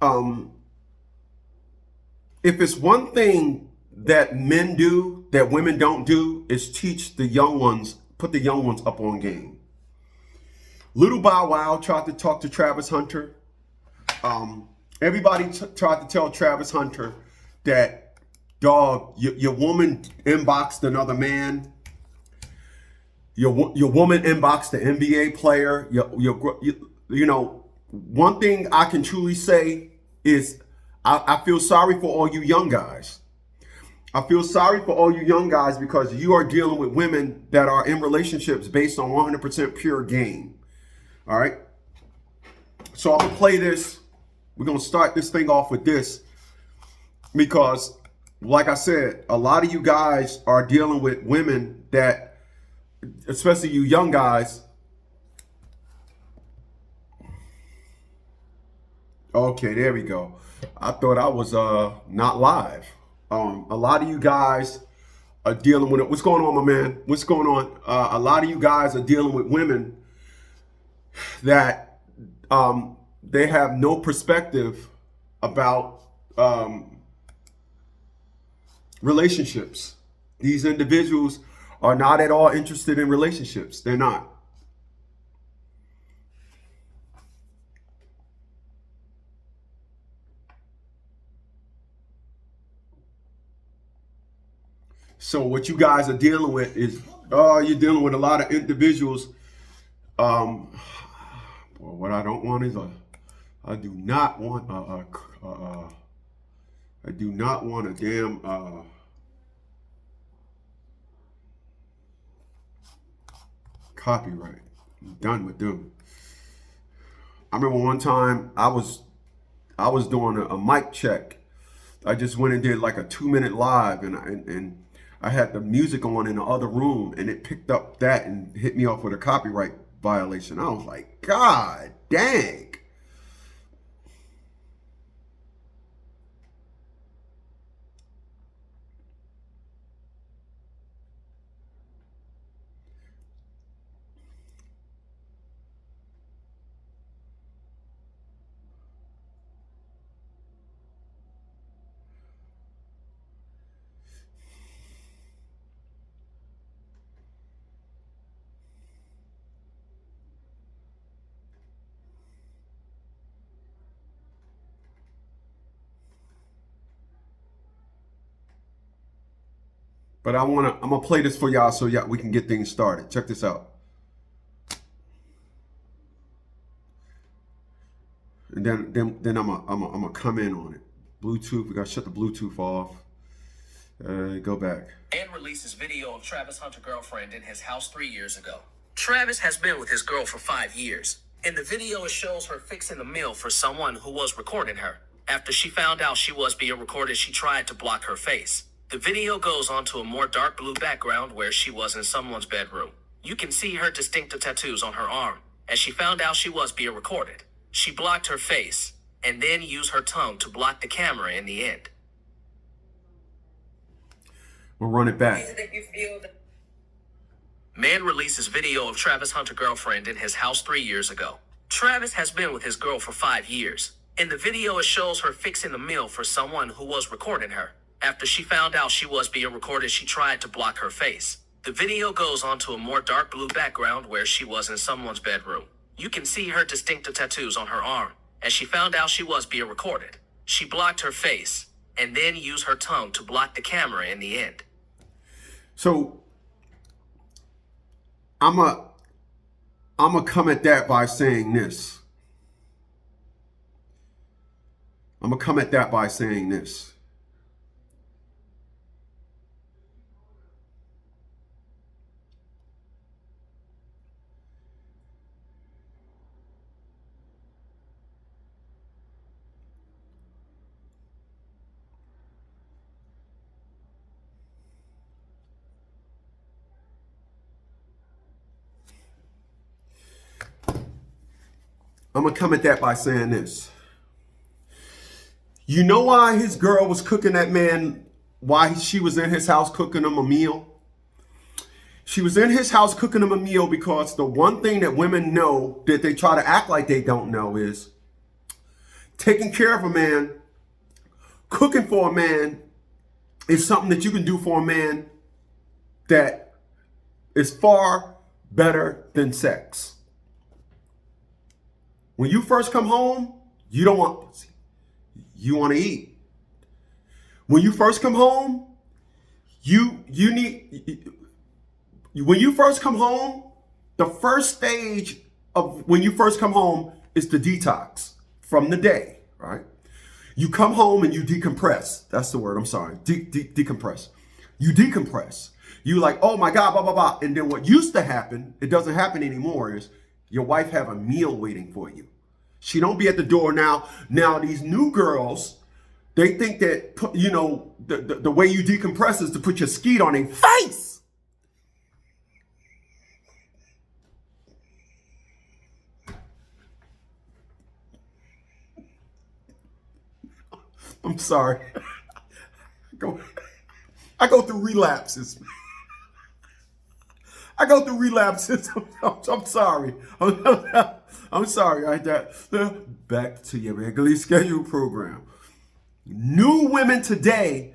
Um, if it's one thing that men do that women don't do, is teach the young ones, put the young ones up on game. Little Bow Wow tried to talk to Travis Hunter. Everybody tried to tell Travis Hunter that, dog, your woman inboxed another man. Your woman inboxed the NBA player. You know, one thing I can truly say is I feel sorry for all you young guys. I feel sorry for all you young guys because you are dealing with women that are in relationships based on 100% pure game. All right. So I'm going to play this. We're going to start this thing off with this because, like I said, a lot of you guys are dealing with women that, especially you young guys. Okay, there we go. I thought I was not live. A lot of you guys are dealing with it. What's going on, my man? What's going on? A lot of you guys are dealing with women that they have no perspective about relationships. These individuals are not at all interested in relationships. They're not. So what you guys are dealing with is, you're dealing with a lot of individuals. Well, what I don't want is I do not want I do not want a damn copyright. I'm done with them. I remember one time I was doing a mic check. I just went and did like a 2-minute live, and I had the music on in the other room, and it picked up that and hit me off with a copyright violation. I was like, God dang. But I'm gonna play this for y'all so we can get things started. Check this out. And then I'm gonna come in on it. Bluetooth, we gotta shut the Bluetooth off. Go back. And releases video of Travis Hunter's girlfriend in his house 3 years ago. Travis has been with his girl for 5 years. In the video, it shows her fixing a meal for someone who was recording her. After she found out she was being recorded, she tried to block her face. The video goes on to a more dark blue background where she was in someone's bedroom. You can see her distinctive tattoos on her arm. As she found out she was being recorded, she blocked her face and then used her tongue to block the camera in the end. We'll run it back. Man releases video of Travis Hunter's girlfriend in his house 3 years ago. Travis has been with his girl for 5 years. In the video, it shows her fixing a meal for someone who was recording her. After she found out she was being recorded, she tried to block her face. The video goes on to a more dark blue background where she was in someone's bedroom. You can see her distinctive tattoos on her arm. As she found out she was being recorded, she blocked her face and then used her tongue to block the camera in the end. So I'm a come at that by saying this. I'm gonna come at that by saying this. I'm gonna come at that by saying this. You know why his girl was cooking that man, why she was in his house cooking him a meal? She was in his house cooking him a meal because the one thing that women know that they try to act like they don't know is taking care of a man, cooking for a man is something that you can do for a man that is far better than sex. When you first come home, you don't want pussy. You want to eat. When you first come home, when you first come home, the first stage of when you first come home is the detox from the day, right? You come home and you decompress. That's the word, I'm sorry. Decompress. You decompress. You like, oh my God, blah, blah, blah. And then what used to happen, it doesn't happen anymore, is your wife have a meal waiting for you. She don't be at the door now. Now these new girls, they think that, the way you decompress is to put your skeet on their face. I'm sorry. I go through relapses. I'm sorry. I'm sorry. Back to your regularly scheduled program. New women today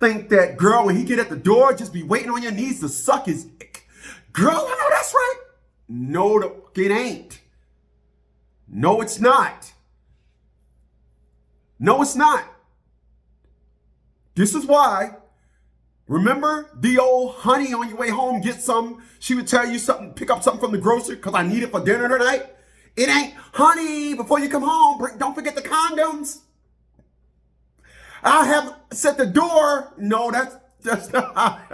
think that, girl, when he get at the door, just be waiting on your knees to suck his dick. Girl, I know that's right. No, it ain't. No, it's not. No, it's not. This is why. Remember the old honey on your way home, get some. She would tell you something, pick up something from the grocery because I need it for dinner tonight. It ain't, honey, before you come home, don't forget the condoms. I have set the door. No, that's not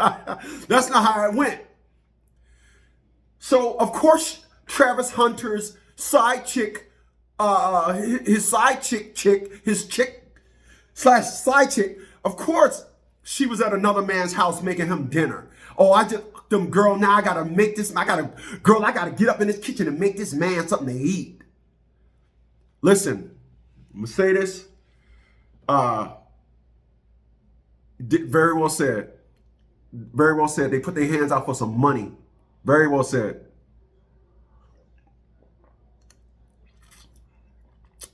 how it went. So, of course, Travis Hunter's side chick, his chick/side chick, of course, she was at another man's house making him dinner. Oh, girl, now I gotta make this, I gotta get up in this kitchen and make this man something to eat. Listen, I'm gonna say this. Very well said. Very well said. They put their hands out for some money. Very well said.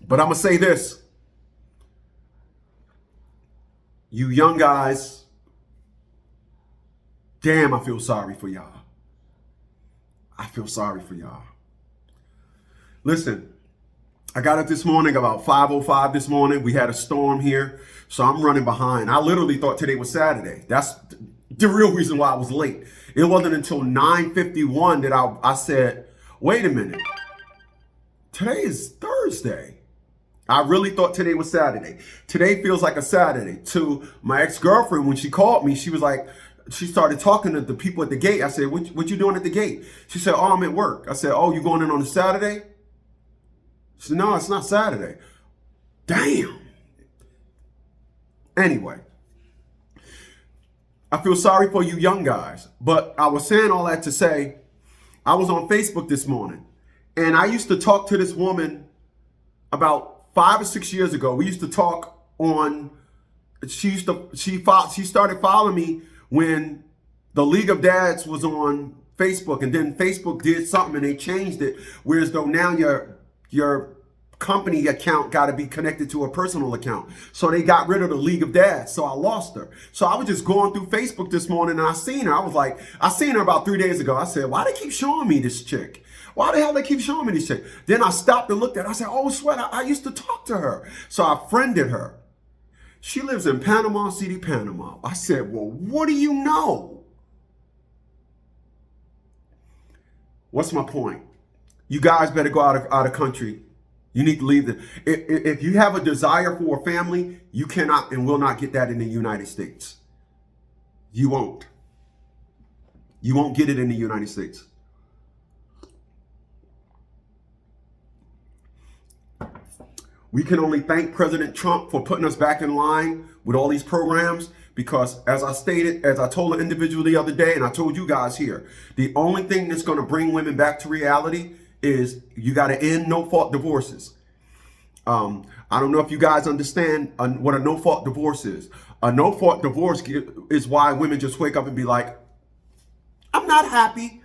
But I'm gonna say this. You young guys, damn, I feel sorry for y'all. I feel sorry for y'all. Listen, I got up this morning about 5:05 this morning. We had a storm here, so I'm running behind. I literally thought today was Saturday. That's the real reason why I was late. It wasn't until 9:51 that I said, wait a minute. Today is Thursday. I really thought today was Saturday. Today feels like a Saturday. To my ex-girlfriend, when she called me, she was like, she started talking to the people at the gate. I said, what you doing at the gate? She said, oh, I'm at work. I said, oh, you going in on a Saturday? She said, no, it's not Saturday. Damn. Anyway, I feel sorry for you young guys. But I was saying all that to say, I was on Facebook this morning, and I used to talk to this woman about 5 or 6 years ago. We used to talk on, she started following me when the League of Dads was on Facebook, and then Facebook did something and they changed it, whereas though now your company account got to be connected to a personal account. So they got rid of the League of Dads. So I lost her. So I was just going through Facebook this morning and I seen her. I seen her about 3 days ago. I said, why they keep showing me this chick? Why the hell they keep showing me this chick? Then I stopped and looked at her. I said, oh, sweat, I used to talk to her. So I friended her. She lives in Panama City, Panama. I said, well, what do you know? What's my point? You guys better go out of country. You need to leave. If you have a desire for a family, you cannot and will not get that in the United States. You won't. You won't get it in the United States. We can only thank President Trump for putting us back in line with all these programs, because as I told an individual the other day, and I told you guys here, the only thing that's going to bring women back to reality is you got to end no-fault divorces. I don't know if you guys understand what a no-fault divorce is. A no-fault divorce is why women just wake up and be like, I'm not happy.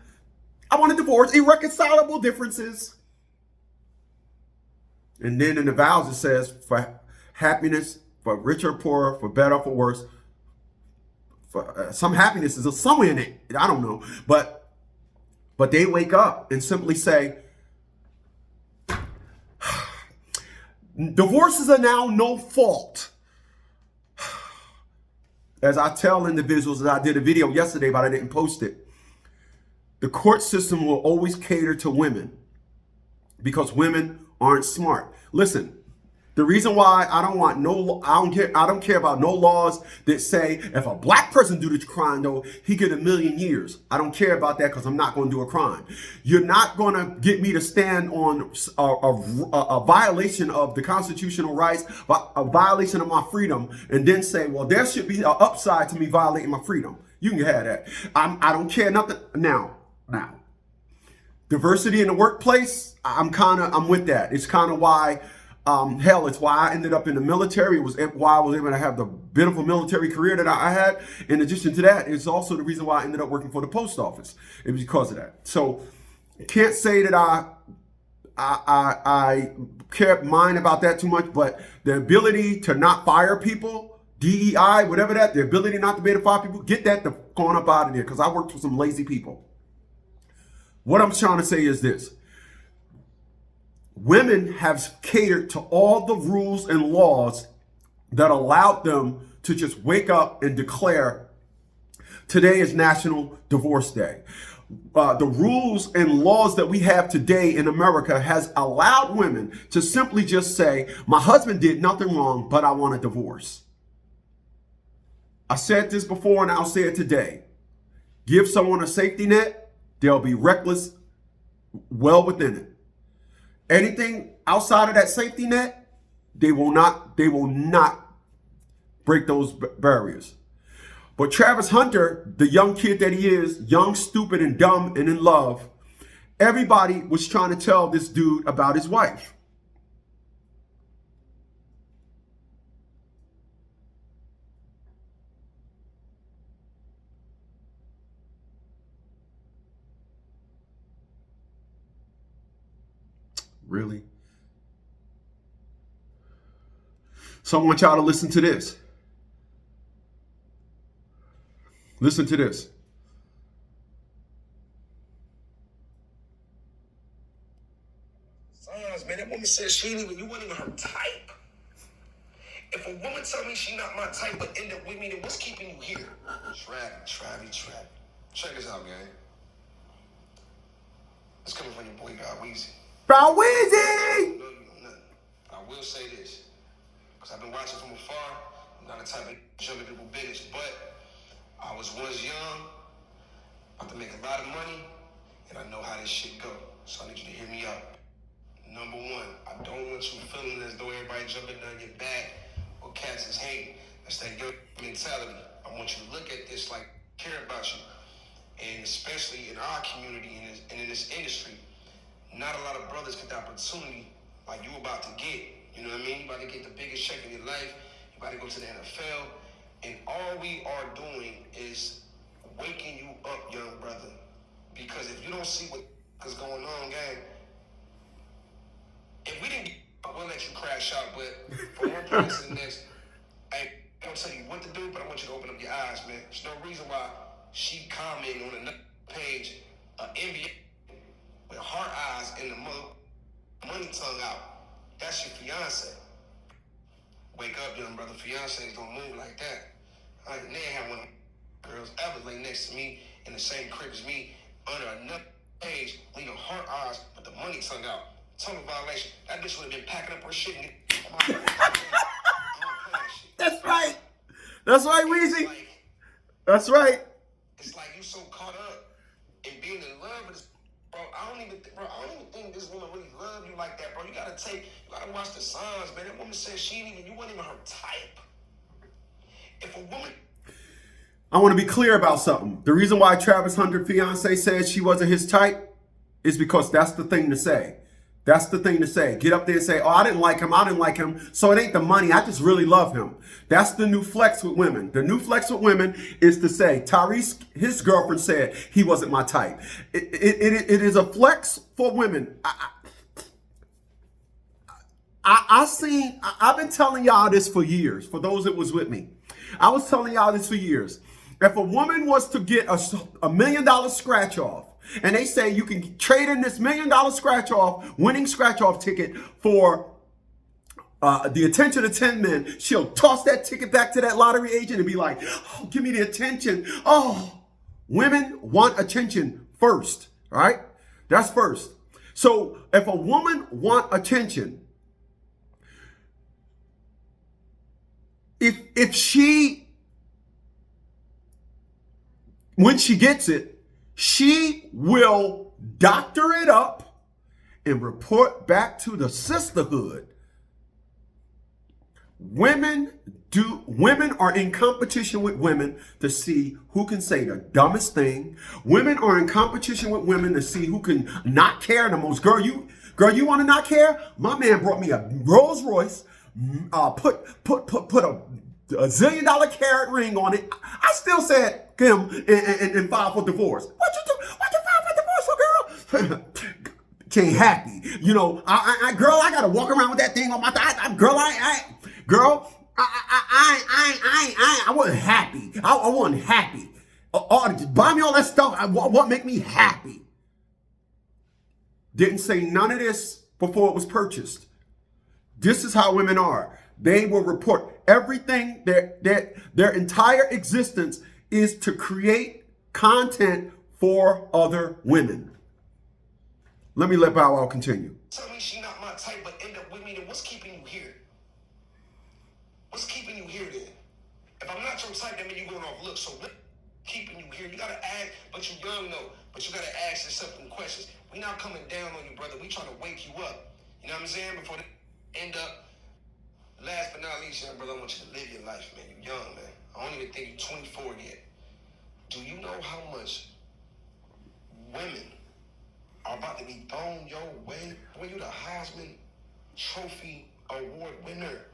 I want a divorce. Irreconcilable differences. And then in the vows it says for happiness, for richer or poorer, for better or for worse. For some happiness is somewhere in it. I don't know. But they wake up and simply say, divorces are now no fault. As I tell individuals, that I did a video yesterday, but I didn't post it. The court system will always cater to women because women aren't smart. Listen, the reason why I don't care about no laws that say if a black person do this crime, though, he get 1,000,000 years. I don't care about that because I'm not going to do a crime. You're not going to get me to stand on a violation of the constitutional rights, a violation of my freedom, and then say, well, there should be an upside to me violating my freedom. You can have that. I don't care nothing. Now, diversity in the workplace, I'm with that. It's kind of why. It's why I ended up in the military. It was why I was able to have the beautiful military career that I had. In addition to that, it's also the reason why I ended up working for the post office. It was because of that. So can't say that I care mind about that too much, but the ability to not fire people, DEI, whatever that, the ability not to be able to fire people, get that going up out of there because I worked for some lazy people. What I'm trying to say is this. Women have catered to all the rules and laws that allowed them to just wake up and declare today is National Divorce Day. The rules and laws that we have today in America has allowed women to simply just say, my husband did nothing wrong, but I want a divorce. I said this before and I'll say it today. Give someone a safety net, they'll be reckless well within it. Anything outside of that safety net, they will not break those barriers. But Travis Hunter, the young kid that he is, young, stupid, and dumb, and in love, everybody was trying to tell this dude about his wife. Really? So I want y'all to listen to this. Listen to this. Man, that woman said she ain't even, you weren't even her type. If a woman tell me she not my type but end up with me, then what's keeping you here? Travi. Check this out, gang. It's coming from your boy, God Weezy. Bow Weezy! No, you know nothing. I will say this, because I've been watching from afar. I'm not the type of jump in people's business, but I was once young, about to make a lot of money, and I know how this shit go. So I need you to hear me out. Number one, I don't want you feeling as though everybody jumping down your back or cats is hating. That's that your mentality. I want you to look at this like I care about you. And especially in our community and in this industry, not a lot of brothers get the opportunity like you about to get. You know what I mean? You about to get the biggest check in your life. You about to go to the NFL. And all we are doing is waking you up, young brother. Because if you don't see what's going on, gang, if we didn't, we'll let you crash out. But from one place to the next, I don't tell you what to do, but I want you to open up your eyes, man. There's no reason why she commented on another page, NBA with heart eyes and the money tongue out. That's your fiance. Wake up, young brother. Fiancés don't move like that. I never had one of the girls ever lay next to me in the same crib as me under another page, leaving heart eyes with the money tongue out. Tongue violation. That bitch would have been packing up her shit and That's right. That's right, Weezy. like, That's right. it's like you so caught up in being in love with this, bro. I don't even think this woman really love you like that, bro. You gotta watch the signs, man. That woman said you weren't even her type. If a woman, I want to be clear about something. The reason why Travis Hunter's fiance said she wasn't his type is because that's the thing to say. That's the thing to say. Get up there and say, oh, I didn't like him. So it ain't the money. I just really love him. That's the new flex with women. The new flex with women is to say, Tyrese, his girlfriend said he wasn't my type. It is a flex for women. I've been telling y'all this for years. For those that was with me, I was telling y'all this for years. If a woman was to get a $1 million scratch off, and they say you can trade in this $1 million scratch off, winning scratch off ticket for the attention of 10 men, she'll toss that ticket back to that lottery agent and be like, oh, give me the attention. Oh, women want attention first, all right? That's first. So if a woman want attention, if she, when she gets it, she will doctor it up and report back to the sisterhood. Women are in competition with women to see who can say the dumbest thing. Women are in competition with women to see who can not care the most. Girl, you want to not care? My man brought me a Rolls Royce, put a $1 zillion carat ring on it. I still said him and filed for divorce. What you file for divorce for, girl? Ain't happy. You know, girl, I gotta walk around with that thing on my thigh. Girl, I wasn't happy. I wasn't happy. Buy me all that stuff. What make me happy? Didn't say none of this before it was purchased. This is how women are. They will report everything. Their entire existence is to create content for other women. Let me let Bow Wow continue. Tell me she not my type, but end up with me, then what's keeping you here? What's keeping you here then? If I'm not your type, that means you going off looks. So what keeping you here? You gotta ask, but you young though. But you gotta ask yourself some questions. We not coming down on you, brother. We trying to wake you up. You know what I'm saying? Before they end up. Last but not least, young brother, I want you to live your life, man. You young, man. I don't even think you're 24 yet. Do you know how much women are about to be thrown your way when you the Heisman Trophy Award winner?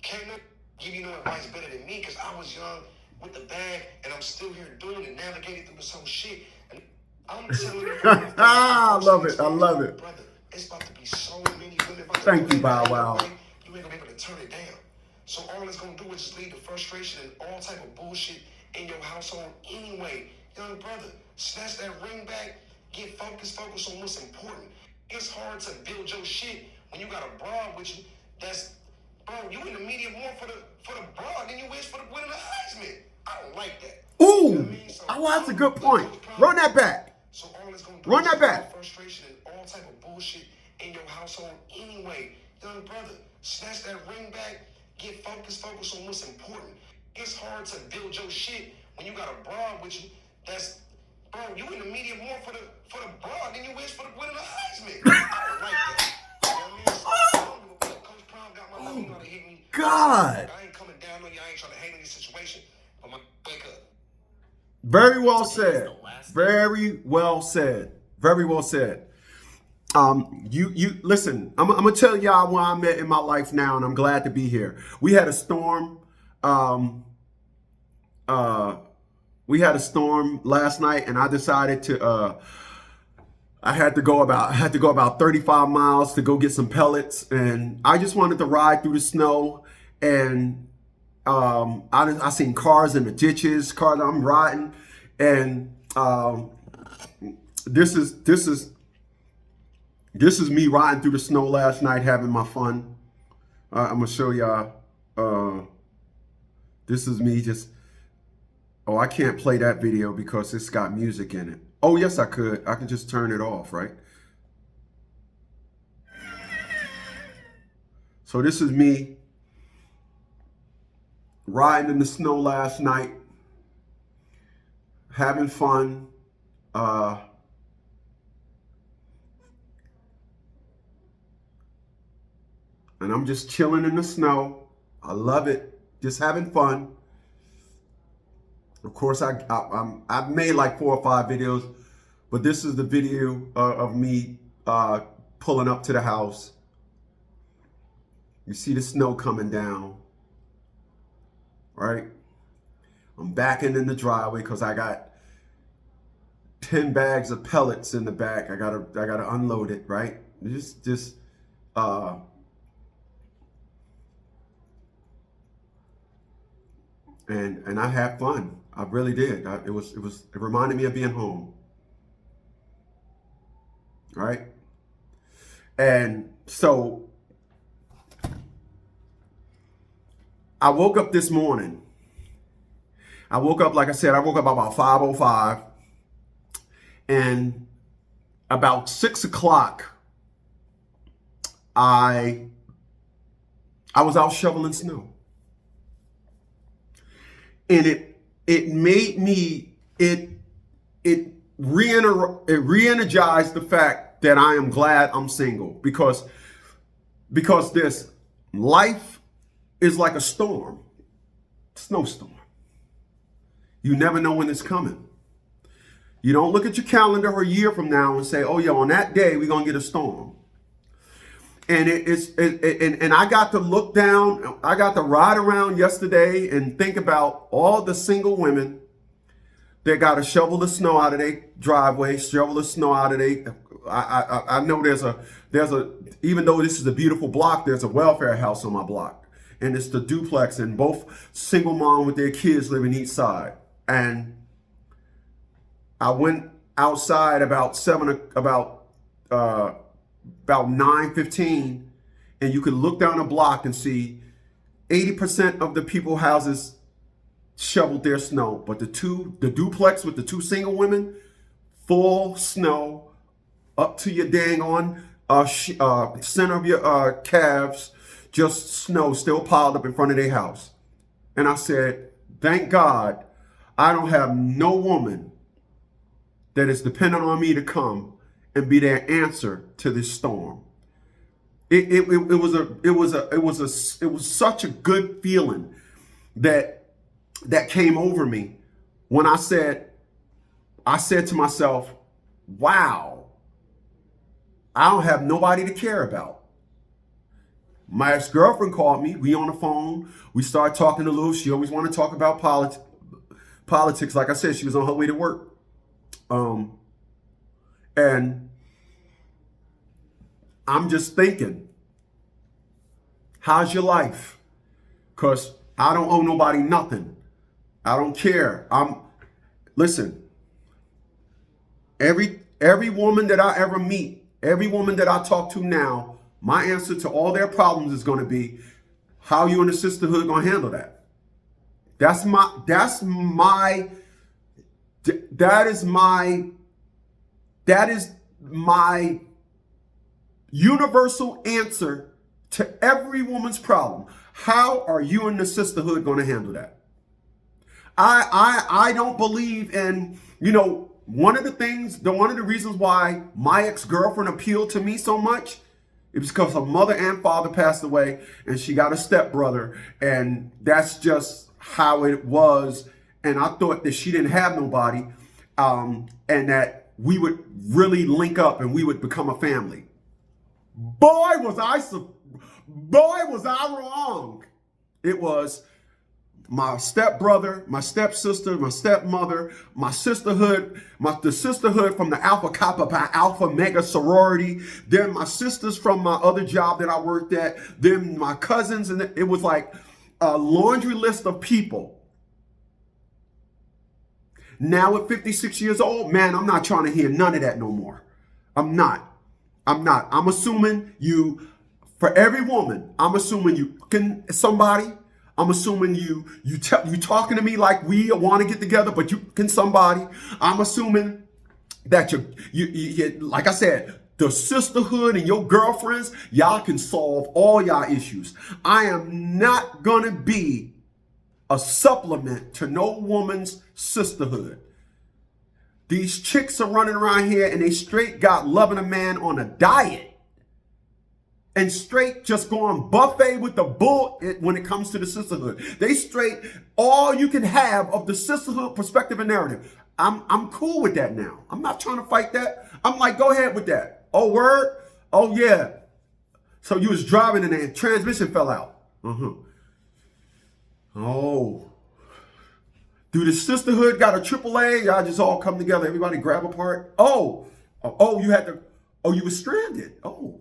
Can't no give you no advice better than me, because I was young with the bag and I'm still here doing it, navigating through this whole shit. And I'm telling you, I love it. I love it. Brother, it's about to be so many women. Thank you, Bow Wow. You ain't gonna be able to turn it down. So all it's gonna do is just lead to frustration and all type of bullshit in your household anyway. Young brother, snatch that ring back. Get focused on what's important. It's hard to build your shit when you got a broad with you. That's, bro, you in the media more for the broad than you is for the winning the Heisman. I don't like that. Ooh, you know what I mean? So, oh, that's a good point. Run that back. So all it's gonna do Run is that back. Frustration and all type of bullshit in your household anyway. Young brother, snatch that ring back. Get focused on what's important. It's hard to build your shit when you got a broad with you. That's, bro, you in the media more for the broad than you is for the winning the Heisman. I don't like that. You know what I mean? So, I don't give a fuck. Coach Prime got my number, you know how to hit me. God. I ain't coming down on you. I ain't trying to hang in this situation. But my wake up. Very well said. Very well said. Very well said. You listen. I'm gonna tell y'all where I'm at in my life now, and I'm glad to be here. We had a storm. We had a storm last night, and I decided to. I had to go about 35 miles to go get some pellets, and I just wanted to ride through the snow. And I seen cars in the ditches. Cars I'm riding, and this is me riding through the snow last night, having my fun. I'm gonna show y'all. This is me just. Oh, I can't play that video because it's got music in it. Oh, yes, I could. I could just turn it off, right? So this is me riding in the snow last night, having fun. And I'm just chilling in the snow. I love it. Just having fun. Of course, I've made like 4 or 5 videos, but this is the video of me pulling up to the house. You see the snow coming down, right? I'm backing in the driveway because I got 10 bags of pellets in the back. I gotta unload it, right? Just And I had fun. I really did. It reminded me of being home. Right? And so I woke up this morning. Like I said, I woke up about 5:05. And about 6 o'clock, I was out shoveling snow. And it made me, it re-energized the fact that I am glad I'm single, because this life is like a storm, snowstorm. You never know when it's coming. You don't look at your calendar a year from now and say, oh yeah, on that day we're gonna get a storm. And and I got to look down, I got to ride around yesterday and think about all the single women that got to shovel the snow out of their driveway, shovel the snow out of their, I know there's a, even though this is a beautiful block, there's a welfare house on my block. And it's the duplex, and both single mom with their kids live in each side. And I went outside about 9:15, and you could look down the block and see 80% of the people's houses shoveled their snow, but the duplex with the two single women, full snow up to your dang on center of your calves, just snow still piled up in front of their house. And I said, thank God I don't have no woman that is dependent on me to come and be their answer to this storm. It was such a good feeling that came over me when I said to myself, wow, I don't have nobody to care about. My ex-girlfriend called me. We on the phone. We started talking a little. She always wanted to talk about politics. Like I said, she was on her way to work. And I'm just thinking, how's your life? Because I don't owe nobody nothing. I don't care. Listen, every woman that I ever meet, every woman that I talk to now, my answer to all their problems is going to be, how you and the sisterhood going to handle that? That is my universal answer to every woman's problem. How are you and the sisterhood going to handle that? I don't believe in, one of the reasons why my ex-girlfriend appealed to me so much, it was because her mother and father passed away, and she got a stepbrother, and that's just how it was. And I thought that she didn't have nobody, and that we would really link up and we would become a family. Boy, was I wrong. It was my stepbrother, my stepsister, my stepmother, my sisterhood, the sisterhood from the Alpha Kappa Pi Alpha Mega sorority, then my sisters from my other job that I worked at, then my cousins, and it was like a laundry list of people. Now at 56 years old, man, I'm not trying to hear none of that no more. I'm not. I'm assuming for every woman, I'm assuming you can somebody. I'm assuming you talking to me like we want to get together, but you can somebody. I'm assuming that you like I said, the sisterhood and your girlfriends, y'all can solve all y'all issues. I am not gonna be a supplement to no woman's sisterhood. These chicks are running around here and they straight got loving a man on a diet. And straight just going buffet with the bull when it comes to the sisterhood. They straight all you can have of the sisterhood perspective and narrative. I'm cool with that now. I'm not trying to fight that. I'm like, go ahead with that. Oh, word? Oh, yeah. So you was driving and the transmission fell out. Oh. Do the sisterhood got a AAA? Y'all just all come together. Everybody grab a part. Oh, you had to. Oh, you were stranded. Oh.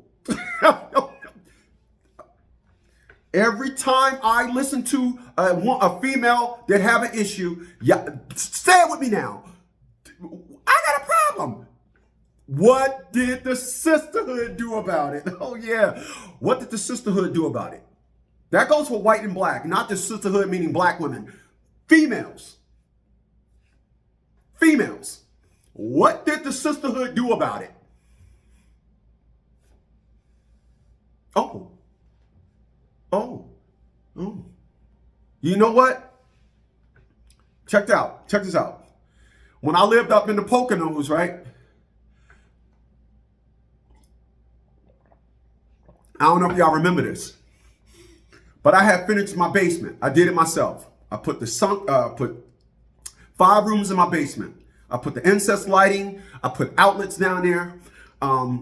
Every time I listen to a female that have an issue, yeah, say it with me now. I got a problem. What did the sisterhood do about it? Oh yeah. What did the sisterhood do about it? That goes for white and black, not the sisterhood meaning black women. Females. Females. What did the sisterhood do about it? Oh. Oh. Oh. You know what? Check this out. When I lived up in the Poconos, right? I don't know if y'all remember this, but I had finished my basement. I did it myself. I put put 5 rooms in my basement. I put the incest lighting. I put outlets down there. I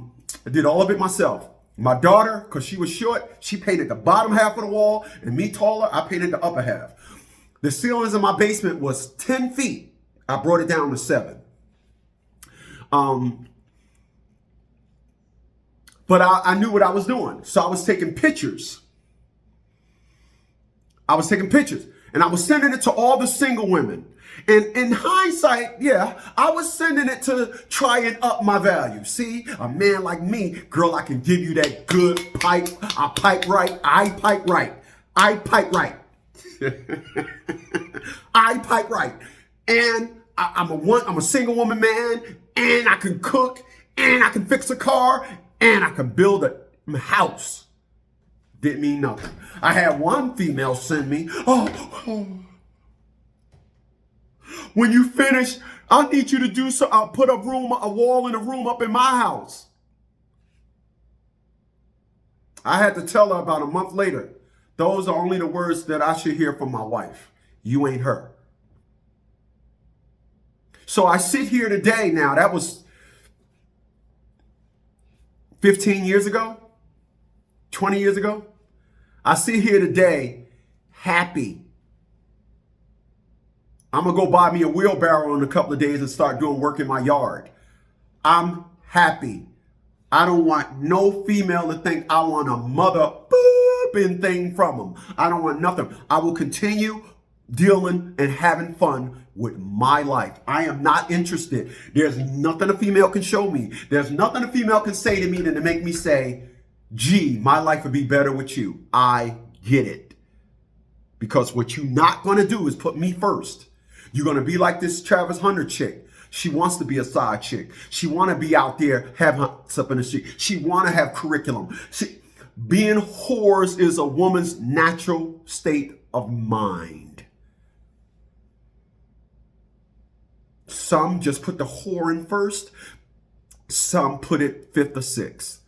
did all of it myself. My daughter, because she was short, she painted the bottom half of the wall, and me taller, I painted the upper half. The ceilings in my basement was 10 feet. I brought it down to 7. But I knew what I was doing. So I was taking pictures. And I was sending it to all the single women. And in hindsight, yeah, I was sending it to try and up my value. See, a man like me, girl, I can give you that good pipe. I pipe right. I pipe right. I pipe right. I pipe right. And I'm a single woman man, and I can cook, and I can fix a car, and I can build a house. Didn't mean nothing. I had one female send me, oh, when you finish, I need you to do so. I'll put a wall in a room up in my house. I had to tell her about a month later, those are only the words that I should hear from my wife. You ain't her. So I sit here today now, that was 15 years ago, 20 years ago. I sit here today happy. I'm going to go buy me a wheelbarrow in a couple of days and start doing work in my yard. I'm happy. I don't want no female to think I want a mother booping thing from them. I don't want nothing. I will continue dealing and having fun with my life. I am not interested. There's nothing a female can show me. There's nothing a female can say to me to make me say, gee, my life would be better with you. I get it. Because what you're not going to do is put me first. You're going to be like this Travis Hunter chick. She wants to be a side chick. She want to be out there, have hunts up in the street. She want to have curriculum. Being whores is a woman's natural state of mind. Some just put the whore in first. Some put it 5th or 6th.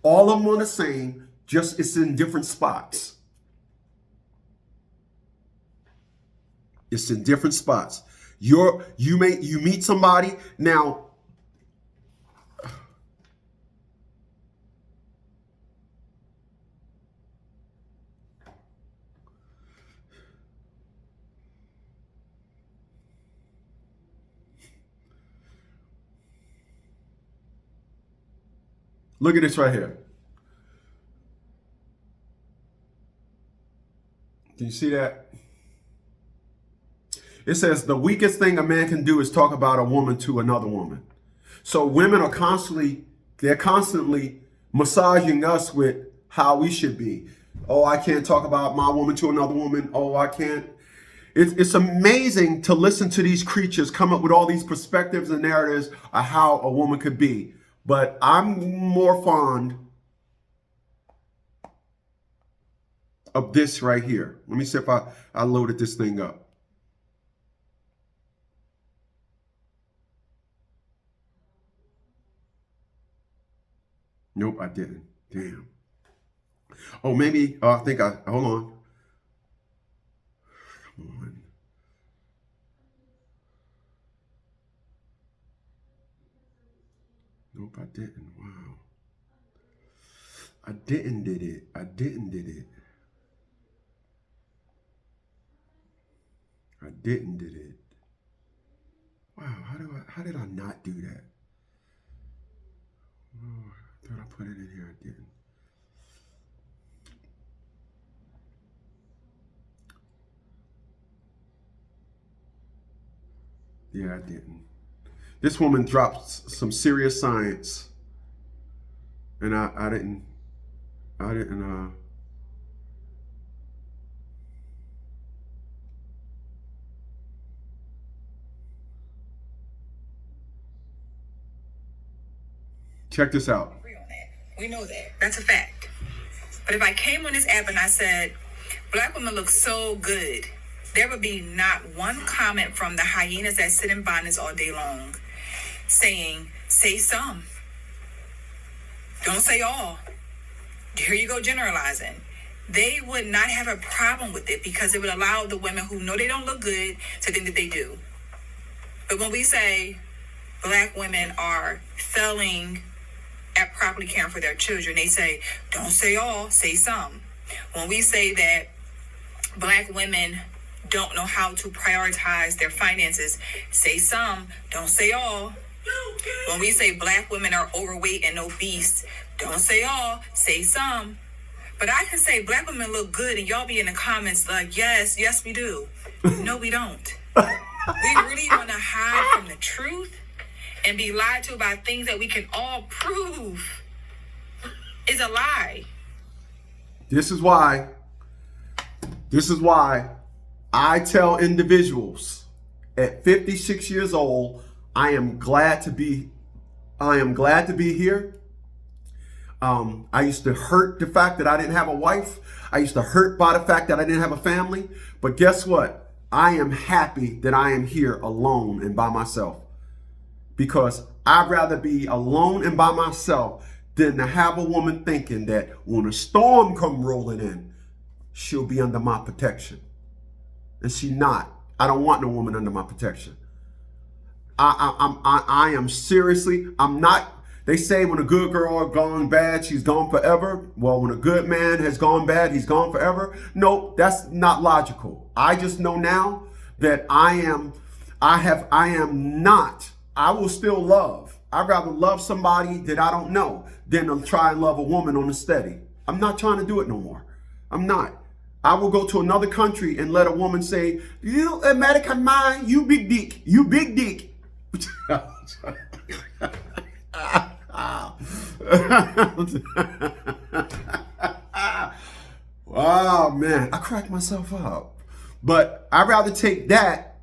All of them are the same, just it's in different spots. It's in different spots. You meet somebody now. Look at this right here. Can you see that? It says the weakest thing a man can do is talk about a woman to another woman. So women are constantly massaging us with how we should be. Oh, I can't talk about my woman to another woman. Oh, I can't. It's amazing to listen to these creatures come up with all these perspectives and narratives of how a woman could be. But I'm more fond of this right here. Let me see if I loaded this thing up. Nope, I didn't. Damn. Oh, maybe, hold on. Come on. Nope, I didn't. Wow. I didn't did it. I didn't did it. Wow, how did I not do that? Oh, I thought I put it in here. I didn't. Yeah, I didn't. This woman dropped some serious science, and I didn't. Check this out. We know that. That's a fact. But if I came on this app and I said, black women look so good, there would be not one comment from the hyenas that sit in bonnets all day long saying, say some. Don't say all. Here you go generalizing. They would not have a problem with it because it would allow the women who know they don't look good to think that they do. But when we say black women are failing at properly caring for their children, they say, don't say all, say some. When we say that black women don't know how to prioritize their finances, say some, don't say all. When we say black women are overweight and obese, don't say all, say some. But I can say black women look good and y'all be in the comments like, yes, we do. No, we don't. We really want to hide from the truth and be lied to about things that we can all prove is a lie. This is why I tell individuals at 56 years old, I am glad to be here. I used to hurt the fact that I didn't have a wife. I used to hurt by the fact that I didn't have a family. But guess what? I am happy that I am here alone and by myself. Because I'd rather be alone and by myself than to have a woman thinking that when a storm come rolling in, she'll be under my protection. And she not. I don't want no woman under my protection. I am seriously, I'm not. They say when a good girl gone bad, she's gone forever. Well, when a good man has gone bad, he's gone forever. No, that's not logical. I just know now that I will still love. I'd rather love somebody that I don't know than to try and love a woman on the steady. I'm not trying to do it no more. I'm not. I will go to another country and let a woman say, you American man, you big dick, you big dick. Wow, man, I cracked myself up. But I'd rather take that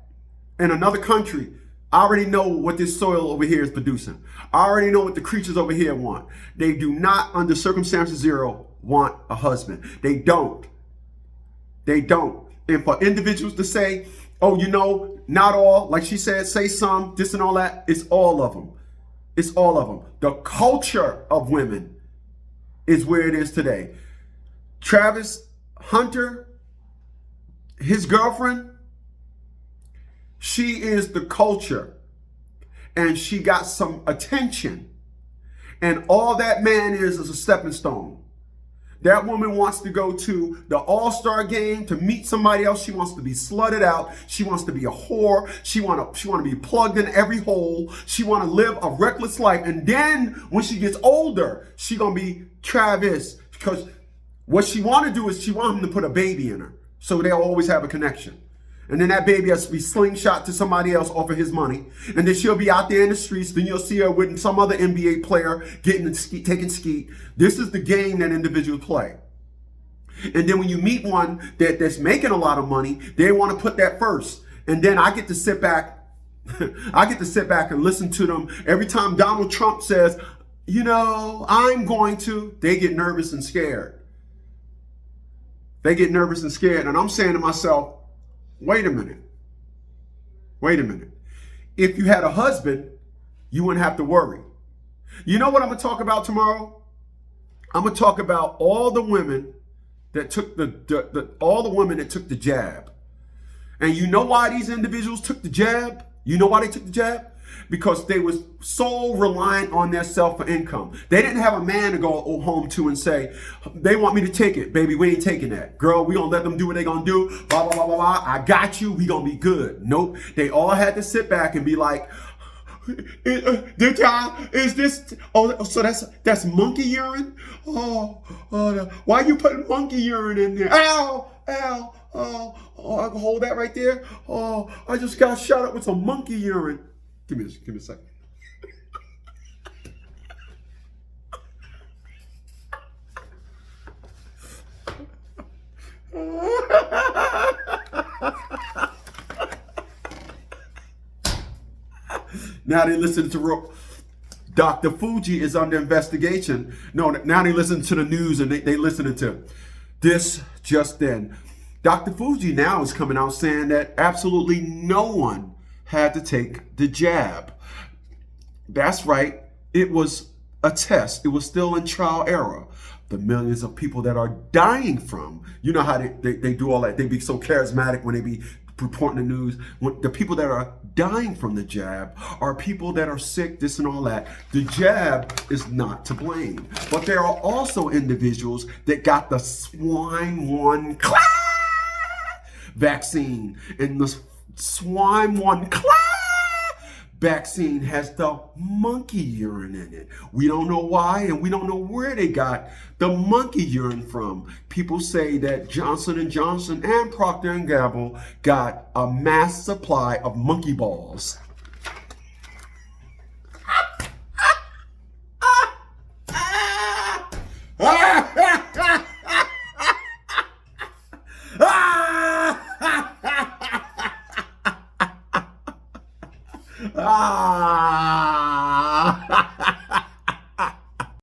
in another country. I already know what this soil over here is producing. I already know what the creatures over here want. They do not, under circumstances zero, want a husband. They don't. They don't. And for individuals to say, oh, you know, not all, like she said, say some, this and all that, it's all of them. It's all of them. The culture of women is where it is today. Travis Hunter, his girlfriend, she is the culture. And she got some attention. And all that man is a stepping stone. That woman wants to go to the All-Star game to meet somebody else. She wants to be slutted out. She wants to be a whore. She want to be plugged in every hole. She want to live a reckless life. And then when she gets older, she going to be Travis. Because what she want to do is she want him to put a baby in her. So they'll always have a connection. And then that baby has to be slingshot to somebody else off of his money. And then she'll be out there in the streets. Then you'll see her with some other NBA player taking skeet. This is the game that individuals play. And then when you meet one that's making a lot of money, they want to put that first. And then I get to sit back. I get to sit back and listen to them. Every time Donald Trump says, you know, I'm going to, they get nervous and scared. They get nervous and scared. And I'm saying to myself, wait a minute. Wait a minute. If you had a husband, you wouldn't have to worry. You know what I'm going to talk about tomorrow? I'm going to talk about all the women that took all the women that took the jab. And you know why these individuals took the jab? You know why they took the jab? Because they was so reliant on their self for income. They didn't have a man to go home to and say, they want me to take it. Baby, we ain't taking that. Girl, we gonna let them do what they gonna do. Blah, blah, blah, blah, blah. I got you. We gonna be good. Nope. They all had to sit back and be like, is this, oh, so that's monkey urine? Oh, why you putting monkey urine in there? Ow, ow, oh, I can hold that right there. Oh, I just got shot up with some monkey urine. Give me a second. Now they listen to Dr. Fuji is under investigation. No, now they listen to the news and they listening to this just then. Dr. Fuji now is coming out saying that absolutely no one had to take the jab. That's right. It was a test. It was still in trial error. The millions of people that are dying from, you know how they do all that. They be so charismatic when they be reporting the news. When the people that are dying from the jab are people that are sick, this and all that. The jab is not to blame. But there are also individuals that got the swine 1 vaccine. And the swine 1 vaccine has the monkey urine in it. We don't know why, and we don't know where they got the monkey urine from. People say that Johnson & Johnson and Procter & Gamble got a mass supply of monkey balls.